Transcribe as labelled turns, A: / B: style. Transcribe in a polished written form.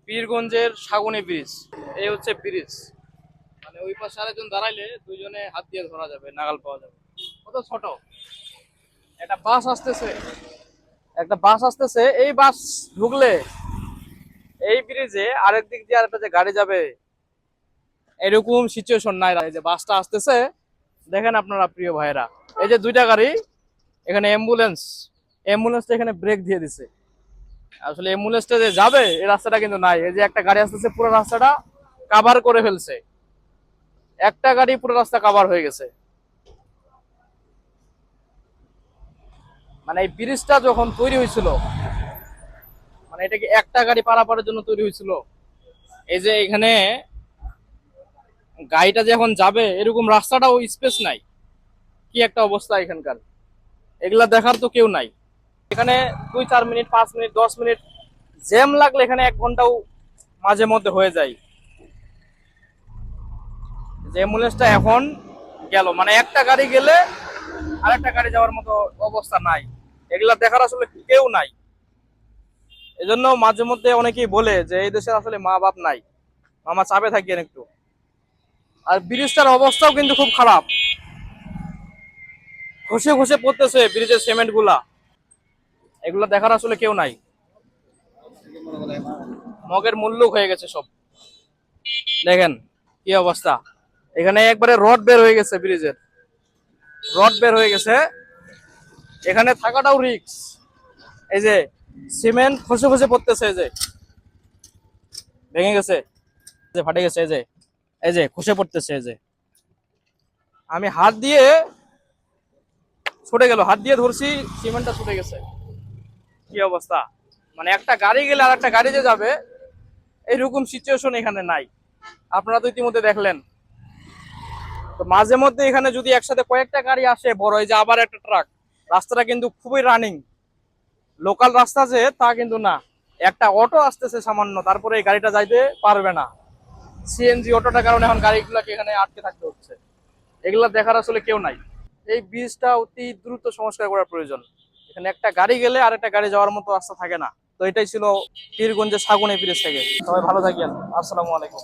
A: পীরগঞ্জের সাগুনে bridge. এই হচ্ছে bridge, মানে ওই পাশে আরেকজন দাঁড়াইলে দুইজনে হাত দিয়ে ধরা যাবে, নাগাল পাওয়া যাবে। কত ছোট একটা বাস আসতেছে, একটা বাস আসতেছে, এই বাস ঢুকলে এই ব্রিজে আরেক দিক দিয়ে আরেকটা যে গাড়ি যাবে, এরকম সিচুয়েশন নাই। এই যে বাসটা আসতেছে, দেখেন আপনারা প্রিয় ভাইরা, এই যে দুইটা গাড়ি, এখানে অ্যাম্বুলেন্স, অ্যাম্বুলেন্সটা এখানে ব্রেক দিয়ে দিছে। আসলে অ্যাম্বুলেন্সটা যে যাবে এই রাস্তাটা কিন্তু নাই। এই যে একটা গাড়ি আসতেছে, পুরো রাস্তাটা কাভার করে ফেলছে, একটা গাড়ি পুরো রাস্তা কাভার হয়ে গেছে। মানে এই ব্রিজটা যখন তৈরি হয়েছিল, মানে এটা কি একটা গাড়ি পারাপারের জন্য তৈরি হয়েছিল? এই যে এখানে গাড়িটা যখন যাবে, এরকম রাস্তাটাও স্পেস নাই, কি একটা অবস্থা এখানকার। এগুলা দেখার তো কেউ নাই এখানে। 2-4 মিনিট, 5 মিনিট, 10 মিনিট জ্যাম লাগলে এখানে 1 ঘন্টাও মাঝে মধ্যে হয়ে যায়। যে অ্যাম্বুলেন্সটা এখন গেল, মানে একটা গাড়ি গেলে আরেকটা গাড়ি যাওয়ার মতো অবস্থা নাই। এগুলা দেখার আসলে কেউ নাই। এজন্য মাঝে মধ্যে অনেকেই বলে যে এই দেশে আসলে মা বাপ নাই। মামা চাপে থাকিয়েন একটু। আর ব্রিজটার অবস্থাও কিন্তু খুব খারাপ, ঘষে ঘষে পড়তেছে ব্রিজের সিমেন্ট গুলা। এগুলা দেখার আসলে কেউ নাই। মগের মূল্য হয়ে গেছে সব। দেখেন কি অবস্থা, এখানে একবারে রড বের হয়ে গেছে, ব্রিজের রড বের হয়ে গেছে, এখানে থাকাটাও রিস্ক। এই যে সিমেন্ট খসে খসে পড়তেছে, এই যে ভেঙে গেছে, যে ফাটে গেছে, এই যে এই যে খসে পড়তেছে, এই যে আমি হাত দিয়ে ছুটে গেল, হাত দিয়ে ধরছি, সিমেন্টটা ছুটে গেছে। কি অবস্থা, মানে একটা গাড়ি গেলে আর একটা গাড়ি যে যাবে এইরকম সিচুয়েশন এখানে নাই। আপনারা তো ইতিমধ্যে দেখলেন। তো মাঝে মধ্যে এখানে যদি একসাথে কয়েকটা গাড়ি আসে বড়, এই যে আবার একটা ট্রাক, রাস্তাটা কিন্তু খুবই রানিং, লোকাল রাস্তা যে তা কিন্তু না। একটা অটো আসতেছে সামান্য, তারপরে এই গাড়িটা যাইতে পারবে না। সিএনজি অটোটার কারণে এখন গাড়িগুলোকে এখানে আটকে থাকতে হচ্ছে। এগুলা দেখার আসলে কেউ নাই। এই ব্রিজটা অতি দ্রুত সংস্কার করার প্রয়োজন। এখানে একটা গাড়ি গেলে আর একটা গাড়ি যাওয়ার মতো রাস্তা থাকে না। তো এটাই ছিল পীরগঞ্জের সাগুনে ব্রিজ থেকে। সবাই ভালো থাকেন, আসসালামু আলাইকুম।